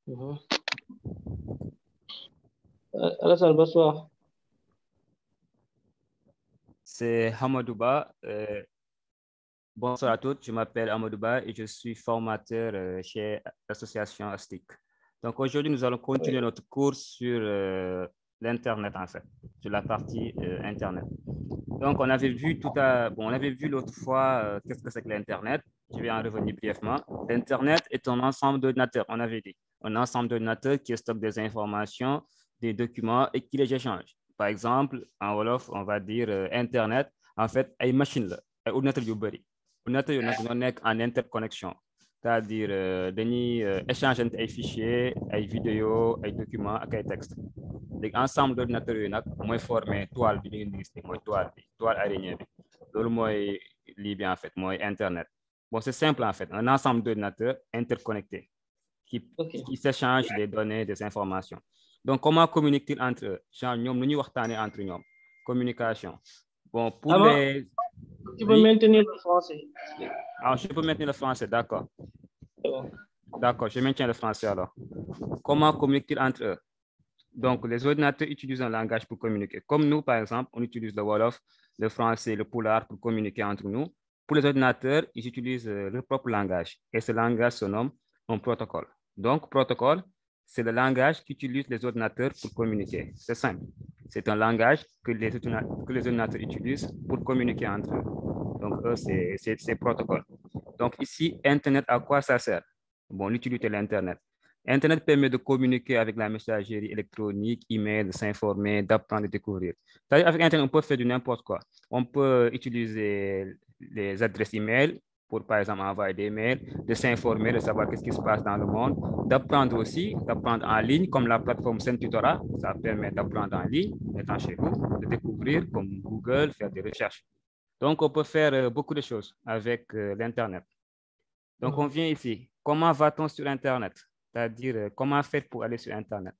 Mhm. Alassane, bonsoir. C'est Hamadouba. Bonsoir à tous, je m'appelle Hamadouba et je suis formateur chez l'association ASTIC. Donc aujourd'hui, nous allons continuer notre cours sur l'Internet en fait, sur la partie Internet. Donc on avait vu on avait vu l'autre fois qu'est-ce que c'est que l'Internet. Je vais en revenir brièvement. L'Internet est un ensemble d'ordinateurs, on avait dit. Un ensemble d'ordinateurs qui stocke des informations, des documents et qui les échange. Par exemple, en Wolof, on va dire Internet, en fait, ay machine la, ay ordinateur yu bëri. Ordinateur yu nag ñoo nekk en interconnexion. C'est-à-dire dañuy échanger ay fichiers, ay vidéos, ay documents ak ay textes. léegi ensemble d'ordinateurs yooyu nag mooy formé toile bi ñu ngi gis mooy toile araignée bi loolu mooy lii bi en fait mooy Internet. Bon, c'est simple en fait, un ensemble d'ordinateurs interconnectés qui s'échangent des données, des informations. Donc, comment communiquent-ils entre eux? Genre, ñoom nu ñuy waxtaanee entre ñoom. Communication. Bon, pour les... Tu peux maintenir le français. Alors, je peux maintenir le français, d'accord. D'accord, je maintiens le français alors. Comment communiquent-ils entre eux? Donc, les ordinateurs utilisent un langage pour communiquer. Comme nous, par exemple, on utilise le Wolof, le français, le Pulaar pour communiquer entre nous. Pour les ordinateurs, ils utilisent leur propre langage. Et ce langage se nomme un protocole. Donc, protocole, c'est le langage qu'utilisent les ordinateurs pour communiquer. C'est simple. C'est un langage que les ordinateurs utilisent pour communiquer entre eux. Donc, eux, c'est protocole. Donc, ici, Internet, à quoi ça sert? Bon, l'utilité de l'Internet. Internet permet de communiquer avec la messagerie électronique, email, de s'informer, d'apprendre, de découvrir. C'est-à-dire, avec Internet, on peut faire du n'importe quoi. On peut utiliser les adresses email pour, par exemple, envoyer des mails, de s'informer, de savoir qu'est-ce qui se passe dans le monde, d'apprendre aussi, d'apprendre en ligne, comme la plateforme Sentutora, ça permet d'apprendre en ligne, étant chez vous, de découvrir comme Google, faire des recherches. Donc, on peut faire beaucoup de choses avec l'Internet. Donc, on vient ici. Comment va-t-on sur Internet? C'est-à-dire, comment faire pour aller sur Internet?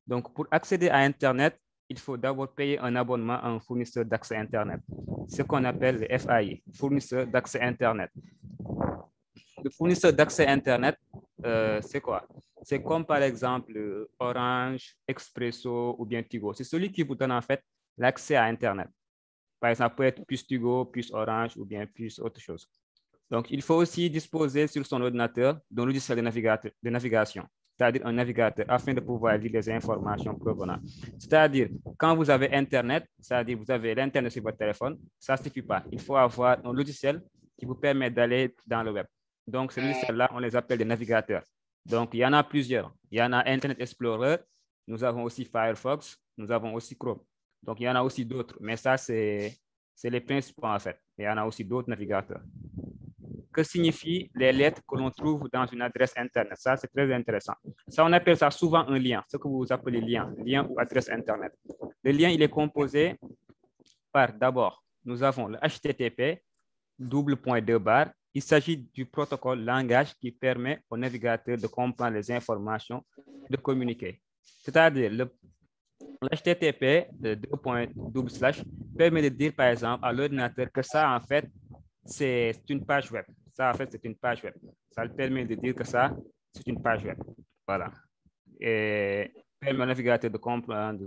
Donc, pour accéder à Internet, il faut d'abord payer un abonnement à un fournisseur d'accès Internet, ce qu'on appelle le FAI, fournisseur d'accès Internet. Le fournisseur d'accès Internet, c'est quoi? C'est comme par exemple Orange, Expresso ou bien Tigo. C'est celui qui vous donne en fait l'accès à Internet. Par exemple, ça peut être plus Tigo, plus Orange ou bien plus autre chose. Donc, il faut aussi disposer sur son ordinateur d'un logiciel de navigation, c'est-à-dire un navigateur, afin de pouvoir lire les informations provenant. C'est-à-dire, quand vous avez Internet, c'est-à-dire vous avez l'Internet sur votre téléphone, ça ne suffit pas. Il faut avoir un logiciel qui vous permet d'aller dans le web. Donc, ces logiciels-là, on les appelle des navigateurs. Donc, il y en a plusieurs. Il y en a Internet Explorer, nous avons aussi Firefox, nous avons aussi Chrome. Donc, il y en a aussi d'autres, mais ça, c'est les principaux en fait. Il y en a aussi d'autres navigateurs. Que signifient les lettres que l'on trouve dans une adresse Internet? Ça, c'est très intéressant. Ça, on appelle ça souvent un lien, ce que vous appelez lien ou adresse Internet. Le lien, il est composé par, d'abord, nous avons le HTTP, :2. Il s'agit du protocole langage qui permet au navigateur de comprendre les informations, de communiquer. C'est-à-dire, le HTTP, permet de dire, par exemple, à l'ordinateur que ça, en fait, c'est une page web. Ça, en fait, c'est une page web. Ça le permet de dire que ça, c'est une page web. Voilà. Et permet au navigateur de comprendre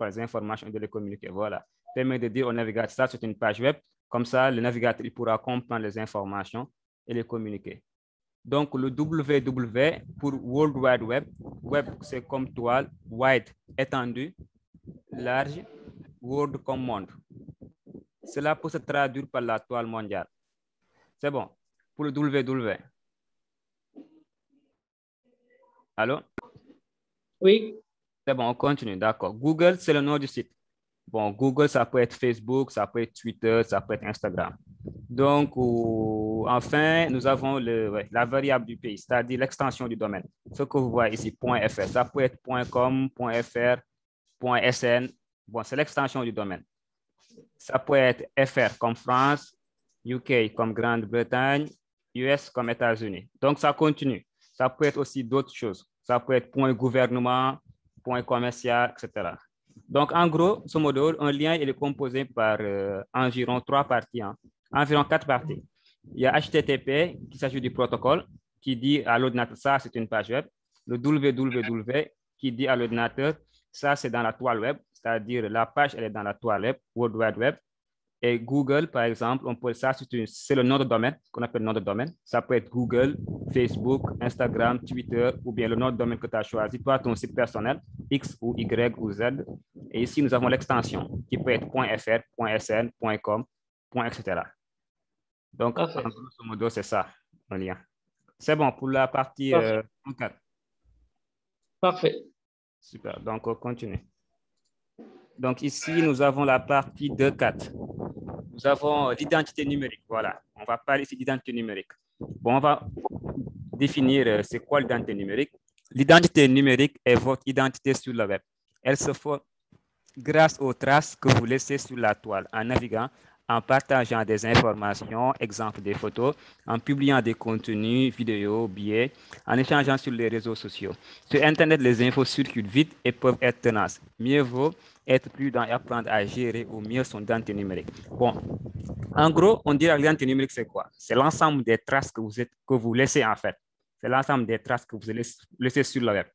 les informations et de les communiquer. Voilà. Permet de dire au navigateur, ça, c'est une page web. Comme ça, le navigateur il pourra comprendre les informations et les communiquer. Donc, le www pour World Wide Web. Web, c'est comme toile. Wide, étendu. Large. World comme monde. Cela peut se traduire par la toile mondiale. C'est bon. Pour le www. Allô? Oui. C'est bon, on continue. D'accord. Google, c'est le nom du site. Bon, Google, ça peut être Facebook, ça peut être Twitter, ça peut être Instagram. Donc, enfin, nous avons la variable du pays, c'est-à-dire l'extension du domaine. Ce que vous voyez ici, .fr, ça peut être .com, .fr, .sn. Bon, c'est l'extension du domaine. Ça peut être FR comme France, UK comme Grande-Bretagne, US comme États-Unis. Donc, ça continue. Ça peut être aussi d'autres choses. Ça peut être .gouvernement, .commercial, etc. Donc, en gros, ce module, un lien il est composé par environ 3 parties, environ 4 parties. Il y a HTTP, qui s'agit du protocole, qui dit à l'ordinateur, ça, c'est une page web. le www qui dit à l'ordinateur, ça c'est dans la toile web, c'est-à-dire la page elle est dans la toile web, World Wide Web. Et Google, par exemple, on peut ça, c'est le nom de domaine, qu'on appelle nom de domaine. Ça peut être Google, Facebook, Instagram, Twitter, ou bien le nom de domaine que tu as choisi, toi, ton site personnel, X ou Y ou Z. Et ici, nous avons l'extension qui peut être .fr, .sn, .com, .etc. Donc, en grosso modo, c'est ça, le lien. C'est bon pour la partie 4. Parfait. Super, donc on continue. Donc ici, nous avons la partie 2.4. Nous avons l'identité numérique. Voilà, on va parler ici d'identité numérique. Bon, on va définir c'est quoi l'identité numérique. L'identité numérique est votre identité sur le web. Elle se fait grâce aux traces que vous laissez sur la toile en naviguant, en partageant des informations, exemple des photos, en publiant des contenus, vidéos, billets, en échangeant sur les réseaux sociaux. Sur Internet, les infos circulent vite et peuvent être tenaces. Mieux vaut être prudent et apprendre à gérer au mieux son identité numérique. Bon, en gros, on dit que l'identité numérique, c'est quoi? C'est l'ensemble des traces que vous laissez en fait. C'est l'ensemble des traces que vous laissez sur le web.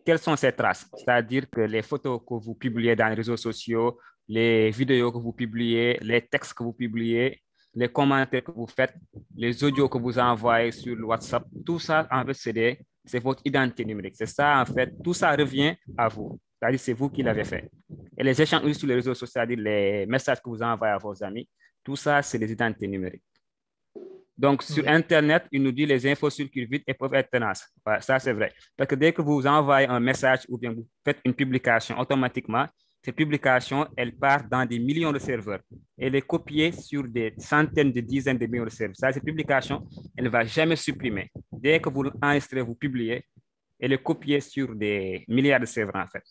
Quelles sont ces traces? C'est-à-dire que les photos que vous publiez dans les réseaux sociaux, les vidéos que vous publiez, les textes que vous publiez, les commentaires que vous faites, les audios que vous envoyez sur le WhatsApp, tout ça, en fait, c'est votre identité numérique. C'est ça, en fait, tout ça revient à vous. C'est-à-dire c'est vous qui l'avez fait. Et les échanges sur les réseaux sociaux, c'est-à-dire les messages que vous envoyez à vos amis, tout ça, c'est les identités numériques. Donc, sur Internet, il nous dit les infos circulent vite et peuvent être tenaces. Ouais, ça, c'est vrai. Parce que dès que vous envoyez un message ou bien vous faites une publication, automatiquement, cette publication, elle part dans des millions de serveurs. Elle est copiée sur des centaines, des dizaines de millions de serveurs. Ça, cette publication, elle ne va jamais supprimer. Dès que vous enregistrez, vous publiez, elle est copiée sur des milliards de serveurs, en fait.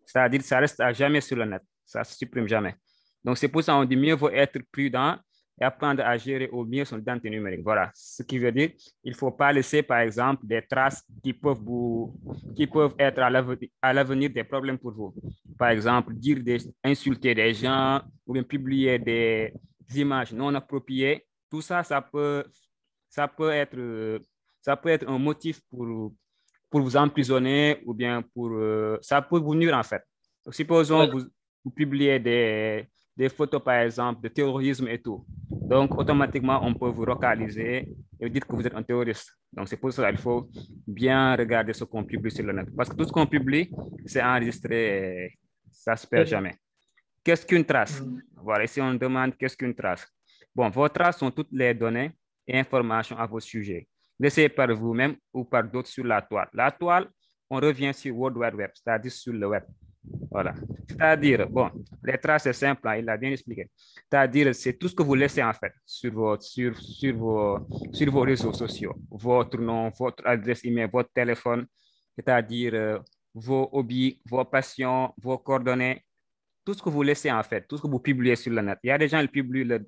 C'est-à-dire que ça reste à jamais sur le net. Ça ne se supprime jamais. Donc, c'est pour ça qu'on dit mieux vaut être prudent et apprendre à gérer au mieux son identité numérique. Voilà, ce qui veut dire qu'il ne faut pas laisser, par exemple, des traces qui peuvent être à l'avenir des problèmes pour vous. Par exemple, insulter des gens ou bien publier des images non appropriées. Tout ça, ça peut être un motif pour vous emprisonner ou bien ça peut vous nuire en fait. Donc, supposons que vous publiez des photos, par exemple, de terrorisme et tout. Donc, automatiquement, on peut vous localiser et dire que vous êtes un terroriste. Donc, c'est pour ça qu'il faut bien regarder ce qu'on publie sur le net. Parce que tout ce qu'on publie, c'est enregistré et ça ne se perd jamais. Qu'est-ce qu'une trace? Voilà, ici, on demande qu'est-ce qu'une trace. Bon, vos traces sont toutes les données et informations à vos sujets, laissées par vous-même ou par d'autres sur la toile. La toile, on revient sur World Wide Web, c'est-à-dire sur le web. Voilà. C'est-à-dire, bon, les traces, c'est simple, hein, il l'a bien expliqué. C'est-à-dire, c'est tout ce que vous laissez en fait sur vos réseaux sociaux. Votre nom, votre adresse email, votre téléphone, c'est-à-dire vos hobbies, vos passions, vos coordonnées, tout ce que vous laissez en fait, tout ce que vous publiez sur le net. Il y a des gens qui publient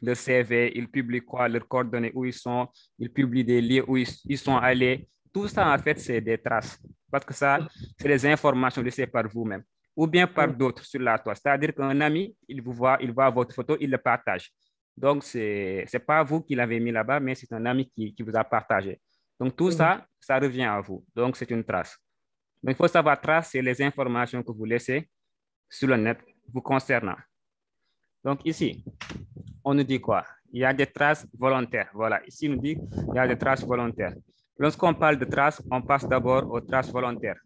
le CV, ils publient quoi, leurs coordonnées, où ils sont, ils publient des lieux où ils sont allés. Tout ça, en fait, c'est des traces. Parce que ça, c'est des informations laissées par vous-même ou bien par d'autres sur la toile. C'est-à-dire qu'un ami, il voit votre photo, il le partage. Donc, ce n'est pas vous qui l'avez mis là-bas, mais c'est un ami qui vous a partagé. Donc, tout ça, ça revient à vous. Donc, c'est une trace. Donc, il faut savoir tracer les informations que vous laissez sur le net vous concernant. Donc, ici, on nous dit quoi? Il y a des traces volontaires. Voilà, ici, on nous dit qu'il y a des traces volontaires. Lorsqu'on parle de traces, on passe d'abord aux traces volontaires,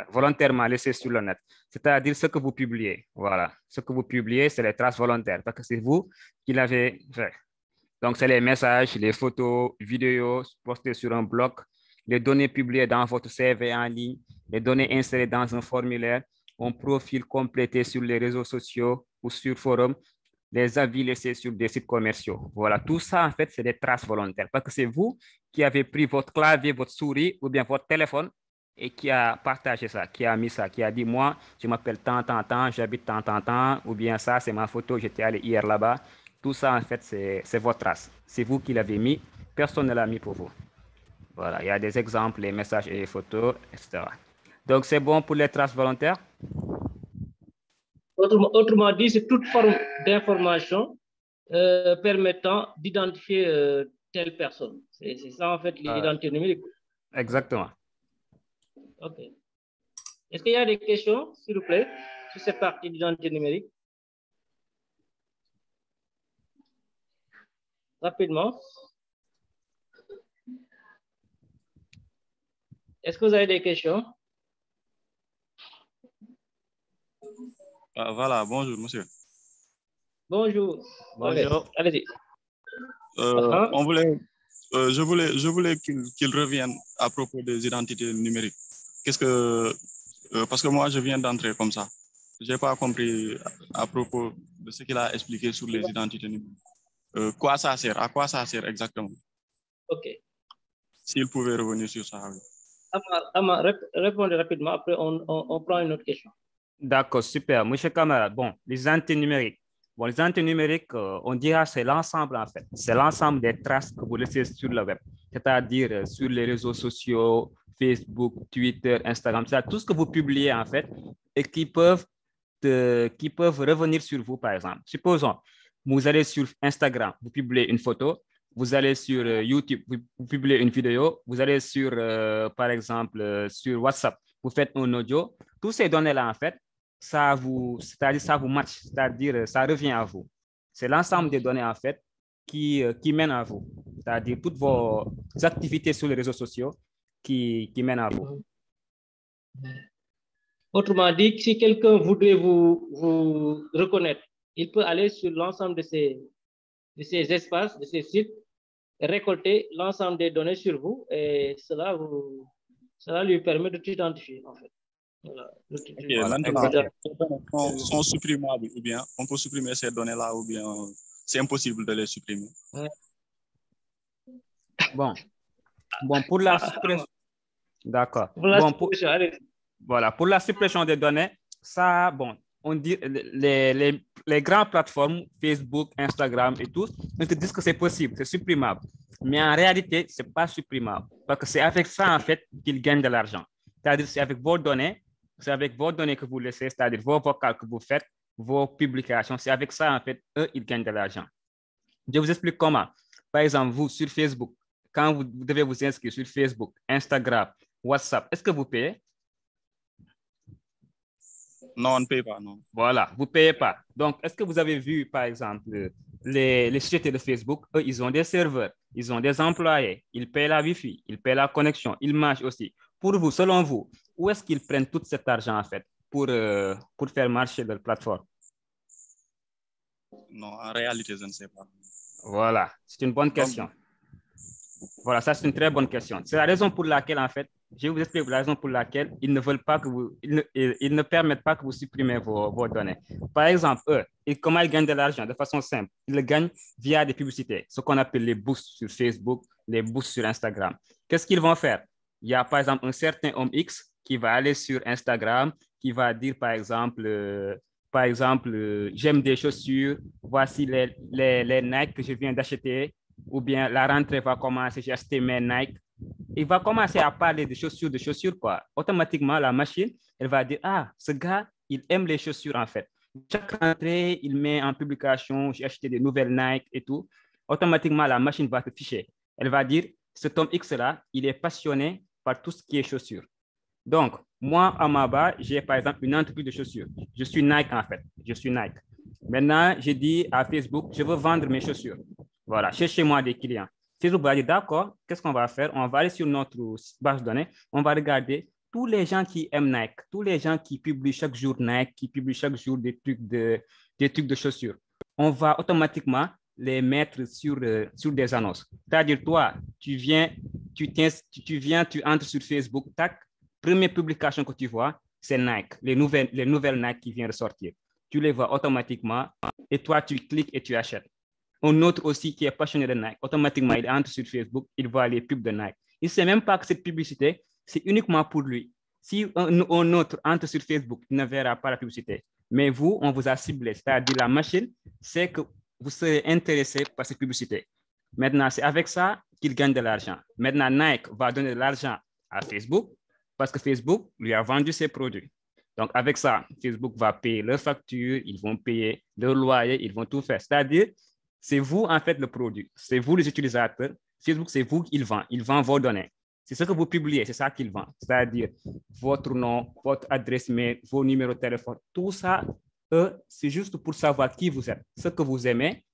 volontairement laissées sur le net. C'est-à-dire ce que vous publiez. Voilà, ce que vous publiez, c'est les traces volontaires, parce que c'est vous qui l'avez fait. Donc, c'est les messages, les photos, vidéos postées sur un blog, les données publiées dans votre CV en ligne, les données insérées dans un formulaire, un profil complété sur les réseaux sociaux ou sur forum, les avis laissés sur des sites commerciaux. Voilà, tout ça, en fait, c'est des traces volontaires parce que c'est vous qui avez pris votre clavier, votre souris ou bien votre téléphone et qui a partagé ça, qui a mis ça, qui a dit, moi, je m'appelle tant, j'habite tant, ou bien ça, c'est ma photo, j'étais allé hier là-bas. Tout ça, en fait, c'est votre trace. C'est vous qui l'avez mis, personne ne l'a mis pour vous. Voilà, il y a des exemples, les messages et les photos, etc. Donc, c'est bon pour les traces volontaires? Autrement dit, c'est toute forme d'information permettant d'identifier telle personne. C'est ça, en fait, l'identité numérique. Exactement. OK. Est-ce qu'il y a des questions, s'il vous plaît, sur cette partie d'identité numérique? Rapidement. Est-ce que vous avez des questions? Voilà, bonjour, monsieur. Bonjour. Bonjour. Allez-y. Je voulais qu'il revienne à propos des identités numériques. Parce que moi, je viens d'entrer comme ça. Je n'ai pas compris à propos de ce qu'il a expliqué sur les identités numériques. Quoi ça sert? À quoi ça sert exactement? OK. S'il pouvait revenir sur ça. Oui. Ama, répondez rapidement, après on prend une autre question. D'accord, super. Monsieur Camara, bon, les identités numériques. Bon, les identités numériques, on dira c'est l'ensemble en fait. C'est l'ensemble des traces que vous laissez sur le web, c'est-à-dire sur les réseaux sociaux, Facebook, Twitter, Instagram, c'est tout ce que vous publiez en fait et qui peuvent revenir sur vous, par exemple. Supposons, vous allez sur Instagram, vous publiez une photo, vous allez sur YouTube, vous publiez une vidéo, vous allez sur, par exemple, sur WhatsApp, vous faites un audio. Tous ces données-là, en fait, ça vous match, c'est-à-dire ça revient à vous. C'est l'ensemble des données, en fait, qui mènent à vous, c'est-à-dire toutes vos activités sur les réseaux sociaux qui mènent à vous. Autrement dit, si quelqu'un voudrait vous reconnaître, il peut aller sur l'ensemble de ces espaces, de ces sites, et récolter l'ensemble des données sur vous et cela lui permet de t'identifier en fait. Voilà. Maintenant, sont supprimables ou bien on peut supprimer ces données-là ou bien c'est impossible de les supprimer. Bon, pour la suppression. D'accord. Voilà, pour la suppression des données, ça, bon, on dit les grandes plateformes, Facebook, Instagram et tout, ils te disent que c'est possible, c'est supprimable. Mais en réalité, ce n'est pas supprimable parce que c'est avec ça, en fait, qu'ils gagnent de l'argent. C'est-à-dire, c'est avec vos données que vous laissez, c'est-à-dire vos vocals que vous faites, vos publications, c'est avec ça, en fait, eux, ils gagnent de l'argent. Je vous explique comment. Par exemple, vous, sur Facebook, quand vous devez vous inscrire sur Facebook, Instagram, WhatsApp, est-ce que vous payez? Non, on ne paye pas, non. Voilà, vous ne payez pas. Donc, est-ce que vous avez vu, par exemple, les sociétés de Facebook, eux, ils ont des serveurs, ils ont des employés, ils payent la Wi-Fi, ils payent la connexion, ils mangent aussi. Pour vous, selon vous, où est-ce qu'ils prennent tout cet argent, en fait, pour faire marcher leur plateforme? Non, en réalité, je ne sais pas. Voilà, c'est une bonne question. Voilà, ça, c'est une très bonne question. C'est la raison pour laquelle, en fait, je vous explique la raison pour laquelle ils ne veulent pas que ils ne permettent pas que vous supprimez vos données. Par exemple, eux, comment ils gagnent de l'argent? De façon simple, ils le gagnent via des publicités, ce qu'on appelle les boosts sur Facebook, les boosts sur Instagram. Qu'est-ce qu'ils vont faire? Il y a, par exemple, un certain homme X qui va aller sur Instagram, qui va dire, par exemple, j'aime des chaussures, voici les Nike que je viens d'acheter, ou bien la rentrée va commencer, j'ai acheté mes Nike. Il va commencer à parler de chaussures, quoi. Automatiquement, la machine, elle va dire, ah, ce gars, il aime les chaussures, en fait. Chaque rentrée, il met en publication, j'ai acheté des nouvelles Nike et tout. Automatiquement, la machine va te ficher. Elle va dire, cet homme X-là, il est passionné par tout ce qui est chaussures. Donc, moi, à Maba, j'ai par exemple une entreprise de chaussures. Je suis Nike, en fait. Je suis Nike. Maintenant, j'ai dit à Facebook, je veux vendre mes chaussures. Voilà, cherchez-moi des clients. Facebook va dire, d'accord, qu'est-ce qu'on va faire? On va aller sur notre base de données, on va regarder tous les gens qui aiment Nike, tous les gens qui publient chaque jour Nike, qui publient chaque jour des trucs de chaussures. On va automatiquement les mettre sur des annonces. C'est-à-dire, toi, tu entres sur Facebook, tac, première publication que tu vois, c'est Nike, les nouvelles Nike qui viennent de sortir. Tu les vois automatiquement et toi, tu cliques et tu achètes. Un autre aussi qui est passionné de Nike, automatiquement, il entre sur Facebook, il voit les pubs de Nike. Il ne sait même pas que cette publicité, c'est uniquement pour lui. Si un autre entre sur Facebook, il ne verra pas la publicité. Mais vous, on vous a ciblé, c'est-à-dire la machine, c'est que vous serez intéressé par cette publicité. Maintenant, c'est avec ça qu'il gagne de l'argent. Maintenant, Nike va donner de l'argent à Facebook parce que Facebook lui a vendu ses produits. Donc, avec ça, Facebook va payer leurs factures, ils vont payer leur loyer, ils vont tout faire. C'est-à-dire, c'est vous, en fait, le produit. C'est vous, les utilisateurs. Facebook, c'est vous qui il vend vos données. C'est ce que vous publiez, c'est ça qu'ils vendent. C'est-à-dire votre nom, votre adresse mail, vos numéros de téléphone. Tout ça, c'est juste pour savoir qui vous êtes, ce que vous aimez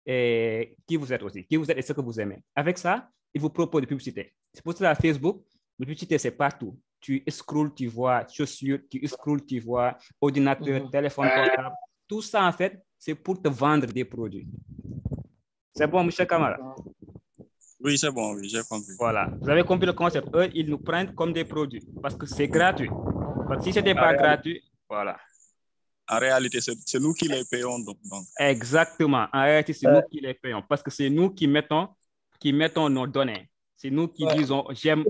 et qui vous êtes aussi. Qui vous êtes et ce que vous aimez. Avec ça, ils vous proposent des publicités. C'est pour ça à Facebook, les publicités, c'est partout. Tu scrolles, tu vois chaussures, tu scrolles, tu vois ordinateur, téléphone portable. Tout ça, en fait, c'est pour te vendre des produits. C'est bon, M. Kamara? Oui, c'est bon, oui, j'ai compris. Voilà. Vous avez compris le concept. Eux, ils nous prennent comme des produits parce que c'est gratuit. Parce que si ce n'était pas gratuit, voilà. En réalité, c'est nous qui les payons. Donc. Exactement. En réalité, c'est nous qui les payons parce que c'est nous qui mettons nos données. C'est nous qui disons, j'aime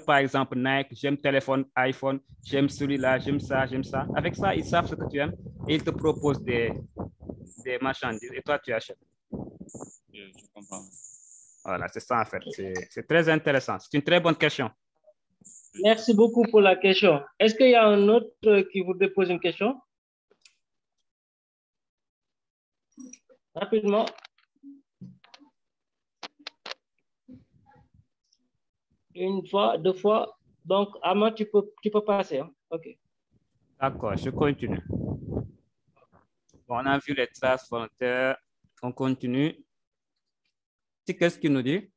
par exemple Nike, j'aime téléphone, iPhone, j'aime celui-là, j'aime ça, j'aime ça. Avec ça, ils savent ce que tu aimes et ils te proposent des marchandises et toi, tu achètes. Je comprends. Voilà, c'est ça en fait. C'est très intéressant. C'est une très bonne question. Merci beaucoup pour la question. Est-ce qu'il y a un autre qui voudrait poser une question? Rapidement. Une fois, deux fois. Donc, Ama, tu peux passer. Hein? OK. D'accord, je continue. Bon, on a vu les traces volontaires. On continue. Qu'est-ce qu'il nous dit?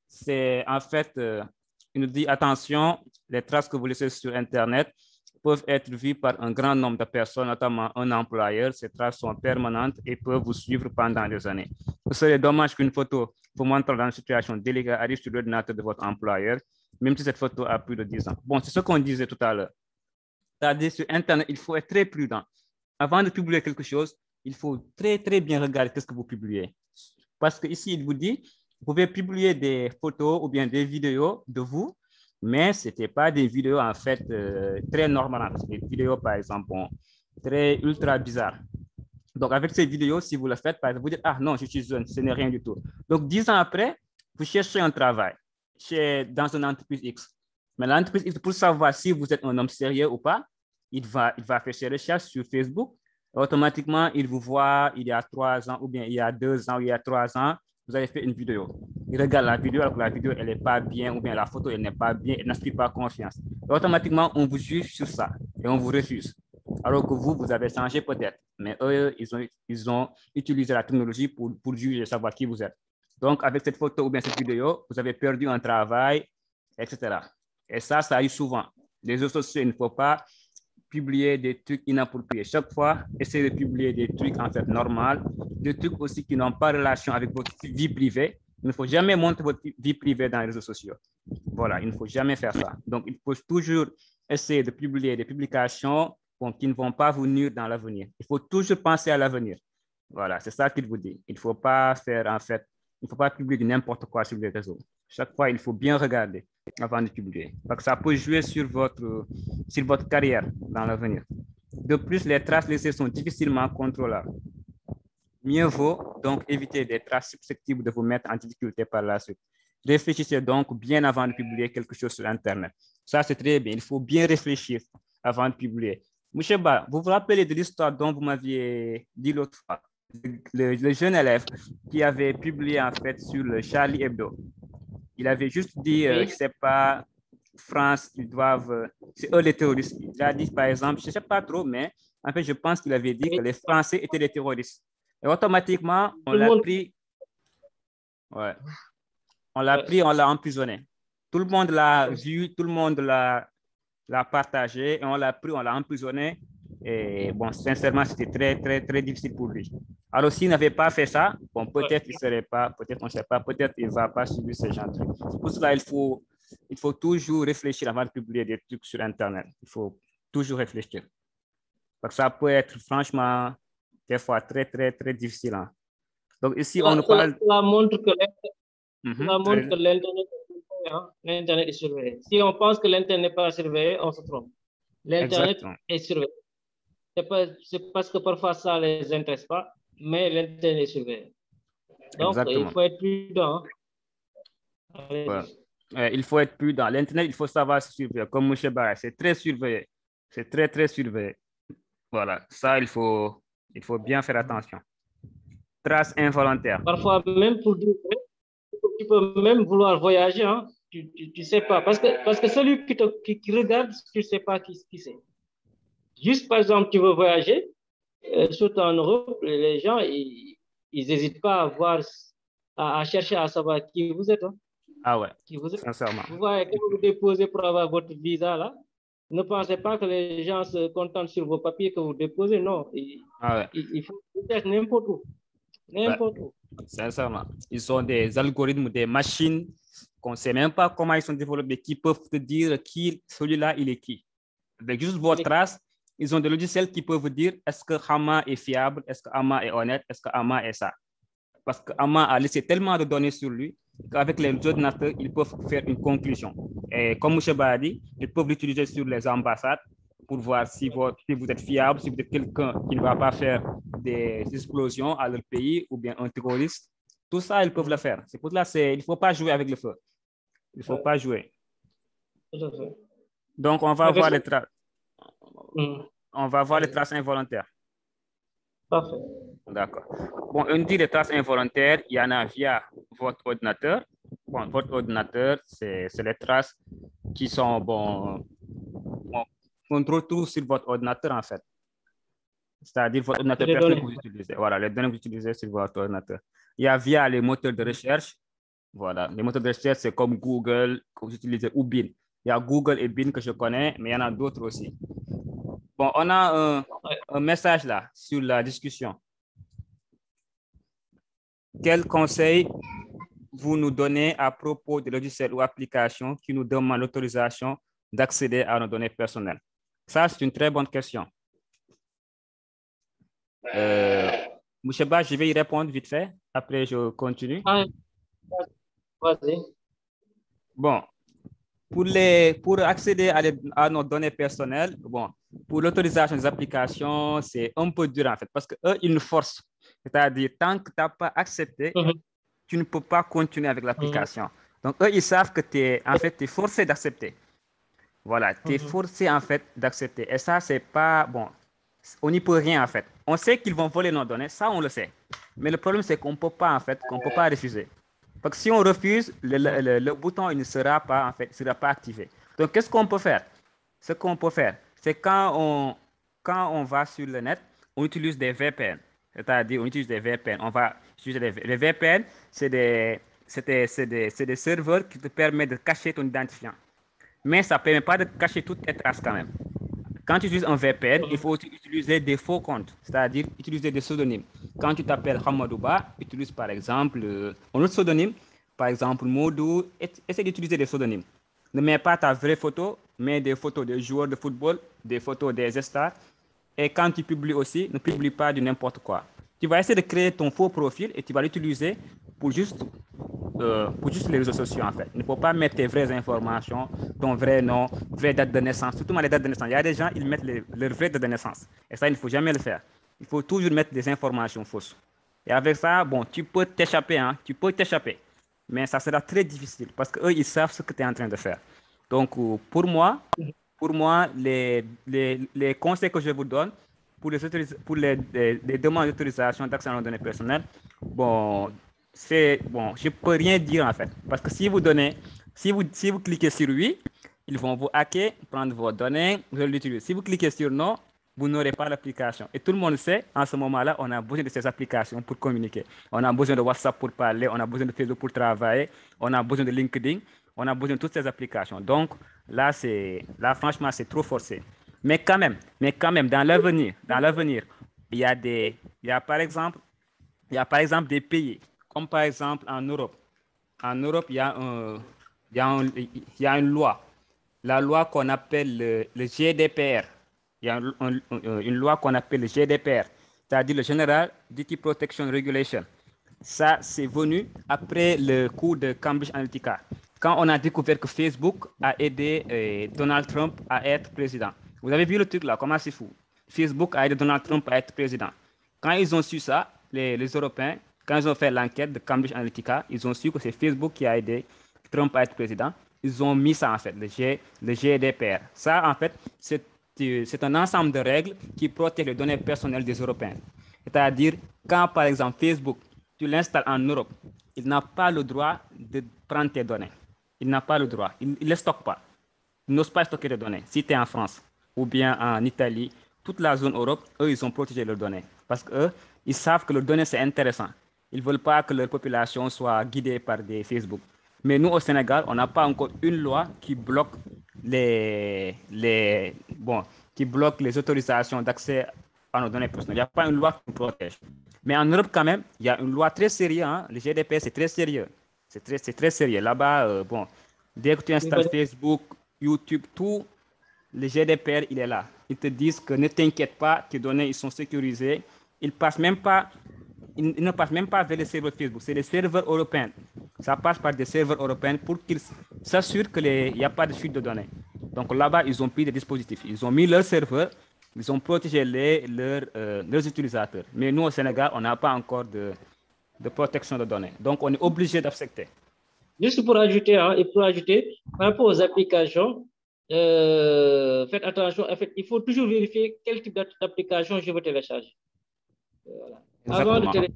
C'est en fait, il nous dit, attention, les traces que vous laissez sur Internet peuvent être vues par un grand nombre de personnes, notamment un employeur. Ces traces sont permanentes et peuvent vous suivre pendant des années. Ce serait dommage qu'une photo vous montre dans une situation délicate arrive sur l'ordinateur de votre employeur, même si cette photo a plus de 10 ans. Bon, c'est ce qu'on disait tout à l'heure. C'est-à-dire, sur Internet, il faut être très prudent. Avant de publier quelque chose, il faut très, très bien regarder ce que vous publiez. Parce qu'ici, il vous dit, vous pouvez publier des photos ou bien des vidéos de vous, mais ce n'était pas des vidéos en fait très normales. Des vidéos, par exemple, très ultra bizarres. Donc, avec ces vidéos, si vous le faites, par exemple, vous dites, ah non, je suis jeune, ce n'est rien du tout. Donc, 10 ans après, vous cherchez un travail dans une entreprise X. Mais l'entreprise X, pour savoir si vous êtes un homme sérieux ou pas, il va faire ses recherches sur Facebook. Automatiquement, il vous voit il y a 3 ans, ou bien il y a 2 ans, ou il y a 3 ans, vous avez fait une vidéo. Il regarde la vidéo, alors que la vidéo, elle n'est pas bien, ou bien la photo, elle n'est pas bien, elle n'inspire pas confiance. Et automatiquement, on vous juge sur ça et on vous refuse. Alors que vous avez changé peut-être, mais eux, ils ont utilisé la technologie pour juger, savoir qui vous êtes. Donc, avec cette photo ou bien cette vidéo, vous avez perdu un travail, etc. Et ça arrive souvent. Les réseaux sociaux, il ne faut pas publier des trucs inappropriés. Chaque fois, essayez de publier des trucs en fait normaux, des trucs aussi qui n'ont pas relation avec votre vie privée. Il ne faut jamais montrer votre vie privée dans les réseaux sociaux. Voilà, il ne faut jamais faire ça. Donc, il faut toujours essayer de publier des publications qui ne vont pas vous nuire dans l'avenir. Il faut toujours penser à l'avenir. Voilà, c'est ça qu'il vous dit. Il ne faut pas faire en fait, il ne faut pas publier n'importe quoi sur les réseaux. Chaque fois, il faut bien regarder avant de publier. Parce que ça peut jouer sur votre carrière dans l'avenir. De plus, les traces laissées sont difficilement contrôlables. Mieux vaut donc éviter des traces susceptibles de vous mettre en difficulté par la suite. Réfléchissez donc bien avant de publier quelque chose sur Internet. Ça, c'est très bien. Il faut bien réfléchir avant de publier. Monsieur Ba, vous vous rappelez de l'histoire dont vous m'aviez dit l'autre fois, le jeune élève qui avait publié en fait sur le Charlie Hebdo. Il avait juste dit, oui. c'est pas France, c'est eux les terroristes. Il a dit, par exemple, je ne sais pas trop, mais en fait, je pense qu'il avait dit que les Français étaient les terroristes. Et automatiquement, on l'a pris. Ouais. On l'a pris, on l'a emprisonné. Tout le monde l'a vu, tout le monde l'a partagé, et on l'a pris, on l'a emprisonné. Et bon, sincèrement, c'était très, très, très difficile pour lui. Alors, s'il n'avait pas fait ça, bon, peut-être il ne serait pas, peut-être on ne sait pas, peut-être il ne va pas subir ce genre de trucs. C'est pour cela il faut toujours réfléchir avant de publier des trucs sur Internet. Il faut toujours réfléchir. Parce que ça peut être franchement, des fois, très, très, très difficile. Hein. Donc, ici, on nous parle... Cela montre que l'Internet est surveillé. Si on pense que l'Internet n'est pas surveillé, on se trompe. L'Internet est surveillé. C'est parce que parfois ça ne les intéresse pas, mais l'Internet est surveillé. Donc, il faut être prudent. Ouais. Il faut être prudent. L'Internet, il faut savoir se surveiller. Comme M. Barra, c'est très surveillé. C'est très, très surveillé. Voilà. Ça, il faut bien faire attention. Traces involontaires. Parfois, même pour dire, tu peux même vouloir voyager. Hein? tu sais pas. Parce que celui qui regarde, tu ne sais pas qui c'est. Juste, par exemple, tu veux voyager, surtout en Europe, les gens, ils n'hésitent pas à voir, à chercher à savoir qui vous êtes. Hein, Ah ouais, qui vous êtes. sincèrement. Vous voyez, quand vous déposez pour avoir votre visa là, ne pensez pas que les gens se contentent sur vos papiers que vous déposez. Non, Ah ouais, il faut faire n'importe où. ouais, N'importe où. sincèrement. Ils ont des algorithmes, des machines qu'on ne sait même pas comment ils sont développés, qui peuvent te dire qui, celui-là, il est qui. Avec juste votre trace, ils ont des logiciels qui peuvent vous dire est-ce que Hama est fiable, est-ce que Hama est honnête, est-ce que Hama est ça. Parce que Hama a laissé tellement de données sur lui qu'avec les ordinateurs, ils peuvent faire une conclusion. Et comme M. Ba a dit, ils peuvent l'utiliser sur les ambassades pour voir si vous êtes fiable, si vous êtes quelqu'un qui ne va pas faire des explosions à leur pays ou bien un terroriste. Tout ça, ils peuvent le faire. C'est pour cela qu'il ne faut pas jouer avec le feu. Il ne faut pas jouer. Donc, on va voir les traces. On va voir les traces involontaires. Parfait. D'accord. Bon, une des traces involontaires, il y en a via votre ordinateur. Bon, votre ordinateur, c'est les traces qui sont, bon, on contrôle tout sur votre ordinateur, en fait. C'est-à-dire votre ordinateur personnel que vous utilisez. Voilà, les données que vous utilisez sur votre ordinateur. Il y a via les moteurs de recherche. Voilà, les moteurs de recherche, c'est comme Google que vous utilisez ou Bing. Il y a Google et Bing que je connais, mais il y en a d'autres aussi. Bon, on a un message là sur la discussion. Quel conseil vous nous donnez à propos de logiciels ou applications qui nous demandent l'autorisation d'accéder à nos données personnelles? Ça, c'est une très bonne question. Monsieur Ba, je vais y répondre vite fait. Après, je continue. Vas-y. Bon, pour accéder à nos données personnelles, bon, pour l'autorisation des applications, c'est un peu dur en fait, parce qu'eux, ils nous forcent. C'est-à-dire, tant que tu n'as pas accepté, tu ne peux pas continuer avec l'application. Donc, eux, ils savent que tu es forcé d'accepter. Voilà, tu es forcé en fait d'accepter. Et ça, c'est pas bon. On n'y peut rien en fait. On sait qu'ils vont voler nos données, ça, on le sait. Mais le problème, c'est qu'on ne peut pas en fait, qu'on peut pas refuser. Parce que si on refuse, le bouton il ne sera pas en fait, sera pas activé. Donc, qu'est-ce qu'on peut faire? Ce qu'on peut faire, c'est quand on va sur le net, on utilise des VPN. C'est-à-dire, on utilise des VPN. On va utiliser les VPN, c'est des serveurs qui te permettent de cacher ton identifiant. Mais ça ne permet pas de cacher toutes tes traces quand même. Quand tu utilises un VPN, il faut utiliser des faux comptes, c'est-à-dire utiliser des pseudonymes. Quand tu t'appelles Hamadouba, utilise par exemple un autre pseudonyme, par exemple Modou, essaie d'utiliser des pseudonymes. Ne mets pas ta vraie photo, mets des photos des joueurs de football, des photos des stars. Et quand tu publies aussi, ne publie pas du n'importe quoi. Tu vas essayer de créer ton faux profil et tu vas l'utiliser pour juste les réseaux sociaux en fait. Il ne faut pas mettre tes vraies informations, ton vrai nom, vraie date de naissance, surtout les dates de naissance. Il y a des gens, ils mettent leur vraie date de naissance. Et ça, il ne faut jamais le faire. Il faut toujours mettre des informations fausses. Et avec ça, bon, tu peux t'échapper, hein, mais ça sera très difficile parce qu'eux, ils savent ce que tu es en train de faire. Donc, pour moi, les conseils que je vous donne pour les demandes d'autorisation d'accès à nos données personnelles, bon, je peux rien dire en fait. Parce que si vous cliquez sur oui, ils vont vous hacker, prendre vos données, vous allez l'utiliser. Si vous cliquez sur non, vous n'aurez pas l'application. Et tout le monde sait, en ce moment-là, on a besoin de ces applications pour communiquer. On a besoin de WhatsApp pour parler, on a besoin de Facebook pour travailler, on a besoin de LinkedIn, on a besoin de toutes ces applications. Donc, là, franchement, c'est trop forcé. Mais quand même, dans l'avenir, il y a par exemple des pays, comme par exemple en Europe. En Europe, il y a une loi. La loi qu'on appelle le GDPR. Il y a une loi qu'on appelle le GDPR, c'est-à-dire le General Data Protection Regulation. Ça, c'est venu après le coup de Cambridge Analytica, quand on a découvert que Facebook a aidé Donald Trump à être président. Vous avez vu le truc là, comment c'est fou. Facebook a aidé Donald Trump à être président. Quand ils ont su ça, les Européens, quand ils ont fait l'enquête de Cambridge Analytica, ils ont su que c'est Facebook qui a aidé Trump à être président. Ils ont mis ça en fait, le GDPR. Ça, en fait, c'est un ensemble de règles qui protègent les données personnelles des Européens. C'est-à-dire, quand par exemple Facebook, tu l'installes en Europe, il n'a pas le droit de prendre tes données. il n'a pas le droit. Il ne les stocke pas. Ils n'osent pas stocker les données. Si tu es en France ou bien en Italie, toute la zone Europe, eux, ils ont protégé leurs données. Parce qu'eux, ils savent que leurs données, c'est intéressant. Ils ne veulent pas que leur population soit guidée par des Facebook. Mais nous, au Sénégal, on n'a pas encore une loi qui bloque qui bloque les autorisations d'accès à nos données personnelles. Il n'y a pas une loi qui nous protège. Mais en Europe, quand même, il y a une loi très sérieuse. Hein. Le GDPR, c'est très sérieux. C'est très sérieux. Là-bas, dès que tu installes Facebook, YouTube, tout, le GDPR, il est là. Ils te disent que ne t'inquiète pas, tes données, ils sont sécurisées. Ils ne passent même pas vers les serveurs Facebook. C'est les serveurs européens. Ça passe par des serveurs européens pour qu'ils s'assurent qu'il n'y a pas de fuite de données. Donc là-bas, ils ont pris des dispositifs. Ils ont mis leurs serveurs, ils ont protégé leurs utilisateurs. Mais nous, au Sénégal, on n'a pas encore de protection de données. Donc, on est obligé d'accepter. Juste pour ajouter, par rapport aux applications, faites attention. En fait, il faut toujours vérifier quel type d'application je veux télécharger. Voilà. Avant de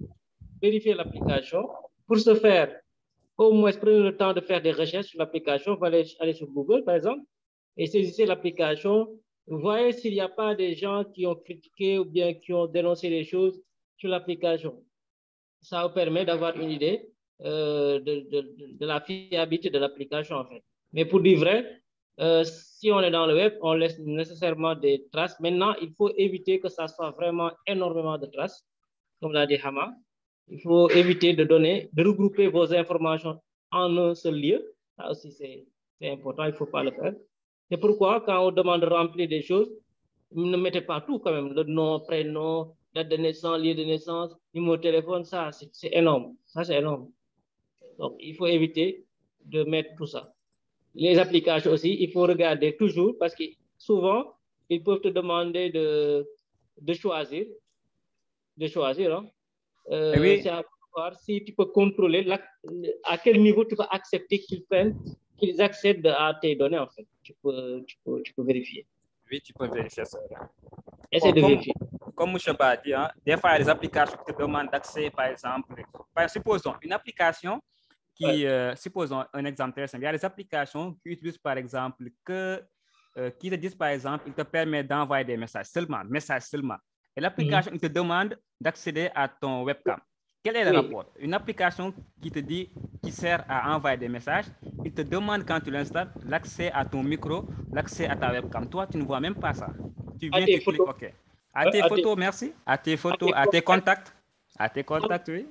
vérifier l'application, pour ce faire, au moins prenez le temps de faire des recherches sur l'application. Vous allez aller sur Google, par exemple, et saisissez l'application. Vous voyez s'il n'y a pas des gens qui ont critiqué ou bien qui ont dénoncé des choses sur l'application. Ça vous permet d'avoir une idée de la fiabilité de l'application, en fait. Mais pour dire vrai, si on est dans le web, on laisse nécessairement des traces. Maintenant, il faut éviter que ça soit vraiment énormément de traces, comme l'a dit Hama. Il faut éviter de regrouper vos informations en un seul lieu. Ça aussi, c'est important, il ne faut pas le faire. C'est pourquoi, quand on demande de remplir des choses, ne mettez pas tout quand même, le nom, prénom, date de naissance, lieu de naissance, numéro de téléphone, ça, c'est énorme. Ça, c'est énorme. Donc, il faut éviter de mettre tout ça. Les applications aussi, il faut regarder toujours parce que souvent, ils peuvent te demander de choisir. Hein. Oui. C'est à voir si tu peux contrôler à quel niveau tu peux accepter qu'ils accèdent à tes données, en fait. Tu peux vérifier. Oui, tu peux vérifier ça. Essaye de vérifier. Comme M. Ba dit, hein, des fois, il y a des applications qui te demandent d'accès, par exemple. Supposons une application supposons un exemple très simple. Il y a des applications qui utilisent, par exemple, qui te disent, par exemple, ils te permettent d'envoyer des messages seulement. Et l'application, il te demande d'accéder à ton webcam. Quel est le rapport? Une application qui sert à envoyer des messages, il te demande quand tu l'installes l'accès à ton micro, l'accès à ta webcam. Toi, tu ne vois même pas ça. Tu viens, tu cliques OK. À tes photos, merci. À tes photos, à tes contacts. À tes contacts, oui.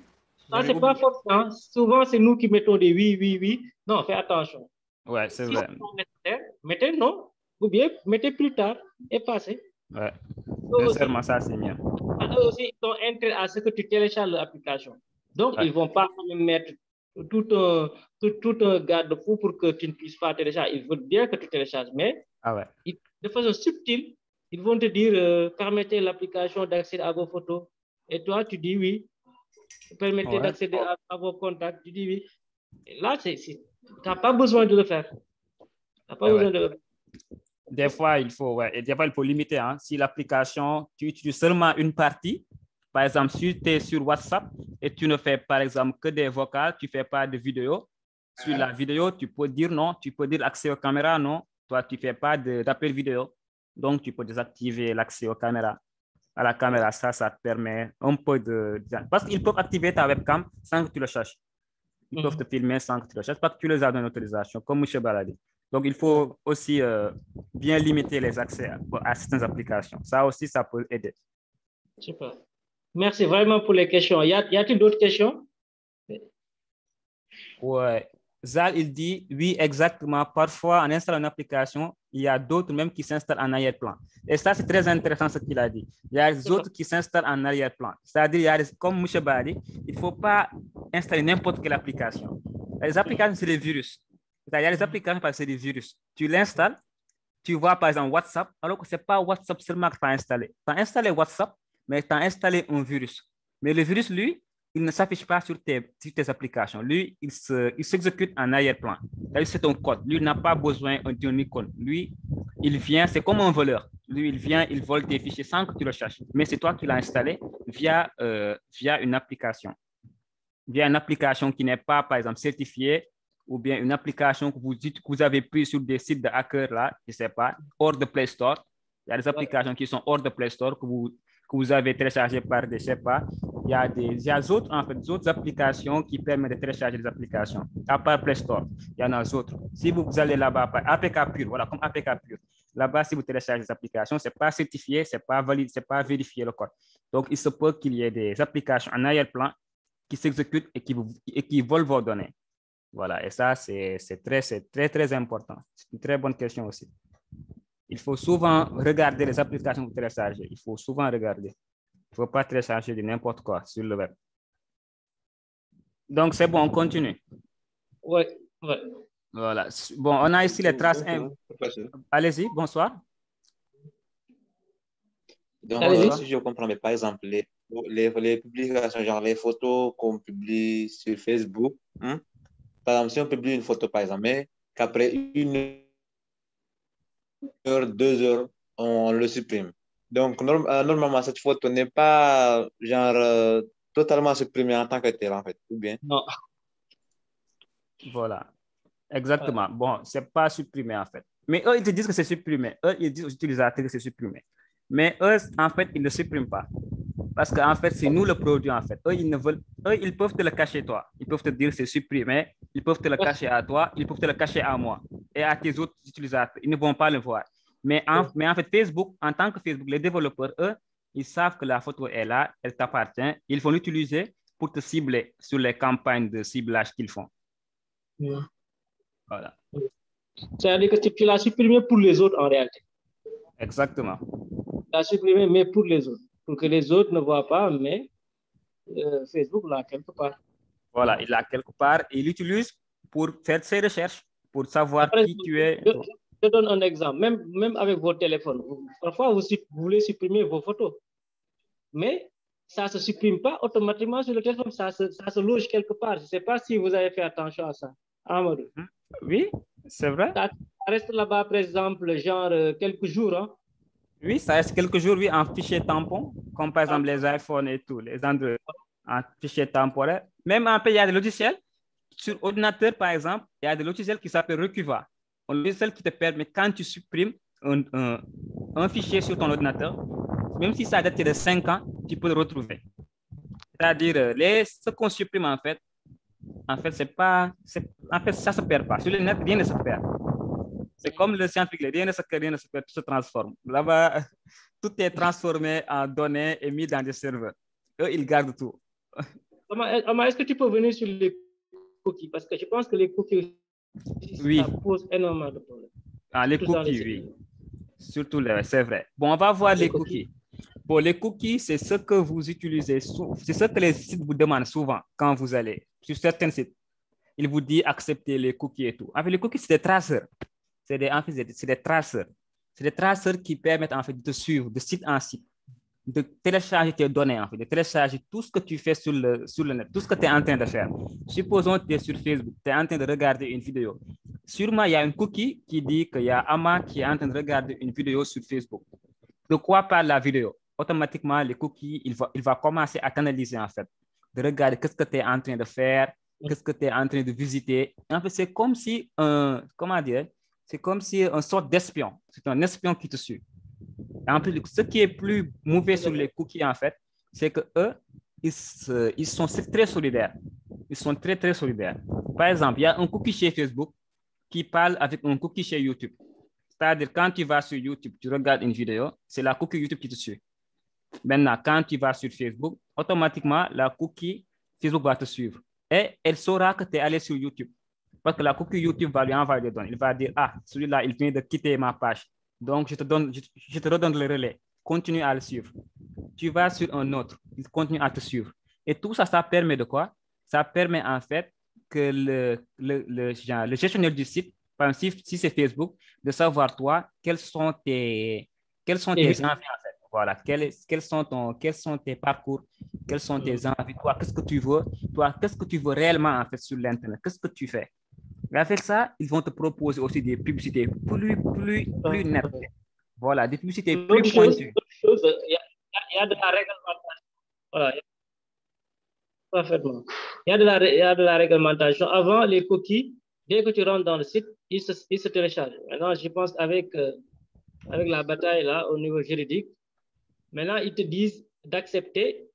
Non, c'est pas forcément. Souvent, c'est nous qui mettons des oui. Non, fais attention. Ouais, c'est vrai. Mettez non, ou bien mettez plus tard et passez. Ouais. Sincèrement, ça, c'est mieux. Eux aussi, ils ont intérêt à ce que tu télécharges l'application. Donc, ils ne vont pas mettre tout un garde-fou pour que tu ne puisses pas télécharger. Il faut bien que tu télécharges, mais de façon subtile, ils vont te dire permettez l'application d'accéder à vos photos. Et toi, tu dis oui. Permettez d'accéder à vos contacts. Tu dis oui. Et là, tu n'as pas besoin de le faire. Des fois, il faut limiter. Hein. Si l'application, tu utilises seulement une partie, par exemple, si tu es sur WhatsApp et tu ne fais, par exemple, que des vocales, tu ne fais pas de vidéo, sur la vidéo, tu peux dire non, tu peux dire accès aux caméras, non. Toi, tu ne fais pas d'appel vidéo. Donc, tu peux désactiver l'accès aux caméras. À la caméra, ça te permet un peu de... Parce qu'ils peuvent activer ta webcam sans que tu le cherches. Ils peuvent te filmer sans que tu le cherches, parce que tu les as dans l'autorisation, comme M. Baladi. Donc, il faut aussi bien limiter les accès à certaines applications. Ça aussi, ça peut aider. Super. Merci vraiment pour les questions. Y a-t-il d'autres questions? Ouais. Zal, il dit, oui, exactement. Parfois, en installant une application, il y a d'autres même qui s'installent en arrière-plan. Et ça, c'est très intéressant ce qu'il a dit. Il y a des autres qui s'installent en arrière-plan. C'est-à-dire, comme M. Badi, il ne faut pas installer n'importe quelle application. Les applications, c'est des virus. Il y a des applications parce que c'est des virus. Tu l'installes, tu vois par exemple WhatsApp, alors que ce n'est pas WhatsApp seulement que tu as installé. Tu as installé WhatsApp, mais tu as installé un virus. Mais le virus, lui, il ne s'affiche pas sur tes applications. Lui, il s'exécute en arrière-plan. C'est un code. Lui, il n'a pas besoin d'une icône. Lui, il vient, c'est comme un voleur. Lui, il vient, il vole tes fichiers sans que tu le cherches. Mais c'est toi qui l'as installé via une application. Via une application qui n'est pas, par exemple, certifiée ou bien une application que vous avez prise sur des sites de hackers là, je ne sais pas, hors de Play Store. Il y a des applications qui sont hors de Play Store que vous avez téléchargées par des, je ne sais pas. Il y a d'autres, en fait, d'autres applications qui permettent de télécharger des applications. À part Play Store, il y en a d'autres. Si vous allez là-bas, APK Pure, voilà, comme APK Pure. Là-bas, si vous téléchargez des applications, ce n'est pas certifié, ce n'est pas valide, ce n'est pas vérifié le code. Donc, il se peut qu'il y ait des applications en arrière-plan qui s'exécutent et qui volent vos données. Voilà, et ça, c'est très, très important. C'est une très bonne question aussi. Il faut souvent regarder les applications que vous téléchargez. Il faut souvent regarder. Il ne faut pas télécharger de n'importe quoi sur le web. Donc, c'est bon, on continue. Oui, oui. Voilà. Bon, on a ici les traces. Allez-y, bonsoir. Donc, si je comprends, mais par exemple, les publications, genre les photos qu'on publie sur Facebook, par exemple, si on publie une photo, par exemple, mais qu'après 1 heure, 2 heures, on le supprime. Donc, normalement, cette photo n'est pas genre totalement supprimée en tant que telle, en fait, ou bien? Non. Voilà. Exactement. Bon, ce n'est pas supprimé, en fait. Mais eux, ils te disent que c'est supprimé. Eux, ils disent aux utilisateurs que c'est supprimé. Mais eux, en fait, ils ne le suppriment pas. Parce qu'en fait, c'est nous le produit, en fait. Eux, ils peuvent te le cacher, toi. Ils peuvent te dire que c'est supprimé. Ils peuvent te le cacher à toi. Ils peuvent te le cacher à moi et à tes autres utilisateurs. Ils ne vont pas le voir. Mais en fait, Facebook, en tant que Facebook, les développeurs, eux, ils savent que la photo est là, elle t'appartient. Ils vont l'utiliser pour te cibler sur les campagnes de ciblage qu'ils font. Voilà. C'est-à-dire que tu l'as supprimé pour les autres en réalité. Exactement. Tu l'as supprimé, mais pour les autres. Pour que les autres ne voient pas, mais Facebook l'a quelque part. Voilà, il l'a quelque part et il l'utilise pour faire ses recherches, pour savoir qui tu es. Je donne un exemple. Même avec vos téléphones, parfois vous voulez supprimer vos photos, mais ça ne se supprime pas automatiquement sur le téléphone, ça se loge quelque part. Je ne sais pas si vous avez fait attention à ça. Amadou. Oui, c'est vrai. Ça reste là-bas, par exemple, genre quelques jours. Hein? Oui, ça reste quelques jours, oui, en fichier tampon, comme par exemple les iPhones et tout, les Android, en fichier temporaire. Même en fait, il y a des logiciels, sur ordinateur par exemple, il y a des logiciels qui s'appellent Recuva. Un logiciel qui te permet, quand tu supprimes un fichier sur ton ordinateur, même si ça date de 5 ans, tu peux le retrouver. C'est-à-dire, ce qu'on supprime en fait, ça ne se perd pas. Sur le net, rien ne se perd. C'est comme le scientifique, rien ne se perd, tout se transforme. Là-bas, tout est transformé en données et mis dans des serveurs. Eux, ils gardent tout. Est-ce que tu peux venir sur les cookies? Parce que je pense que les cookies, oui, ça pose énormément de problèmes. Ah, les cookies, oui. Surtout, c'est vrai. Bon, on va voir les cookies. Bon, les cookies, c'est ce que vous utilisez, c'est ce que les sites vous demandent souvent quand vous allez sur certains sites. Ils vous disent accepter les cookies et tout. En fait, les cookies, c'est des traceurs. C'est des traceurs. C'est des traceurs qui permettent en fait de te suivre de site en site, de télécharger tes données, en fait, de télécharger tout ce que tu fais sur le net, tout ce que tu es en train de faire. Supposons que tu es sur Facebook, tu es en train de regarder une vidéo. Sûrement, il y a une cookie qui dit qu'il y a Ama qui est en train de regarder une vidéo sur Facebook. De quoi parle la vidéo? Automatiquement, les cookies, il va commencer à t'analyser, en fait, de regarder qu'est-ce que tu es en train de faire, qu'est-ce que tu es en train de visiter. En fait, c'est comme si, c'est comme si une sorte d'espion. C'est un espion qui te suit. En plus, ce qui est plus mauvais sur les cookies, en fait, c'est que eux, ils sont très solidaires. Ils sont très, très solidaires. Par exemple, il y a un cookie chez Facebook qui parle avec un cookie chez YouTube. C'est-à-dire, quand tu vas sur YouTube, tu regardes une vidéo, c'est la cookie YouTube qui te suit. Maintenant, quand tu vas sur Facebook, automatiquement, la cookie Facebook va te suivre. Et elle saura que tu es allé sur YouTube. Parce que la cookie YouTube va lui envoyer des données. Il va dire, ah, celui-là, il vient de quitter ma page. Donc, je te redonne le relais. Continue à le suivre. Tu vas sur un autre. Il continue à te suivre. Et tout ça, ça permet de quoi? Ça permet en fait que le gestionnaire du site, par exemple, si c'est Facebook, de savoir toi, quels sont tes envies en fait. Voilà, quels sont tes parcours, quels sont tes envies, toi, qu'est-ce que tu veux, toi, qu'est-ce que tu veux réellement en fait sur l'Internet, qu'est-ce que tu fais. Et avec ça, ils vont te proposer aussi des publicités plus nettes. Voilà, des publicités plus pointues. Il y a de la réglementation. Voilà. Parfaitement. Il y a de la réglementation. Avant, les cookies, Dès que tu rentres dans le site, il se télécharge. Maintenant, je pense avec la bataille là, au niveau juridique, maintenant, ils te disent d'accepter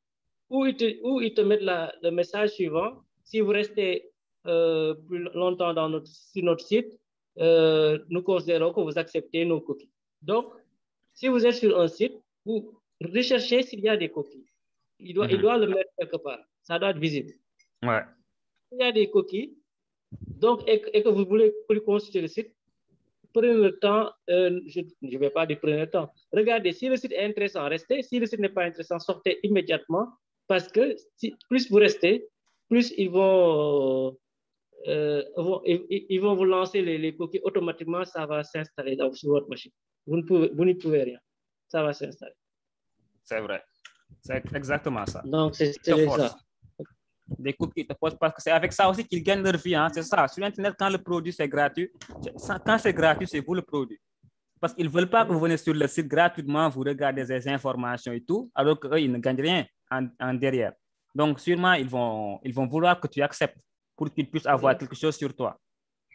ou ils te mettent le message suivant. Si vous restez plus longtemps sur notre site, nous considérons que vous acceptez nos cookies. Donc, si vous êtes sur un site, vous recherchez s'il y a des cookies. Il doit le mettre quelque part. Ça doit être visible. Ouais. S'il y a des cookies, donc, et que vous voulez plus consulter le site, prenez le temps, je ne vais pas dire prenez le temps. Regardez, si le site est intéressant, restez. Si le site n'est pas intéressant, sortez immédiatement. Parce que plus vous restez, plus ils vont vous lancer les cookies automatiquement, ça va s'installer sur votre machine. Vous n'y pouvez rien. Ça va s'installer. C'est vrai. C'est exactement ça. Donc, c'est ça. Des cookies te posent parce que c'est avec ça aussi qu'ils gagnent leur vie. Hein, c'est ça. Sur Internet, quand le produit c'est gratuit, quand c'est gratuit, c'est vous le produit. Parce qu'ils ne veulent pas que vous venez sur le site gratuitement, vous regardez des informations et tout, alors qu'eux, ils ne gagnent rien en derrière. Donc, sûrement, ils vont vouloir que tu acceptes pour qu'ils puissent avoir quelque chose sur toi.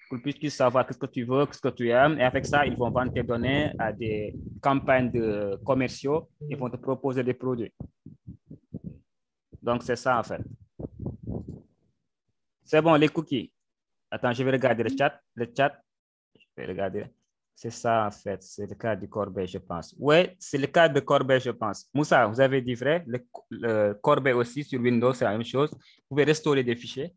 Pour qu'ils puissent savoir ce que tu veux, ce que tu aimes. Et avec ça, ils vont vendre tes données à des campagnes de commerciaux. Ils vont te proposer des produits. Donc, c'est ça, en fait. C'est bon, les cookies. Attends, je vais regarder le chat. Je vais regarder. C'est ça, en fait. C'est le cas du Corbeil, je pense. Oui, c'est le cas de Corbeil, je pense. Moussa, vous avez dit vrai. Le Corbeil aussi, sur Windows, c'est la même chose. Vous pouvez restaurer des fichiers,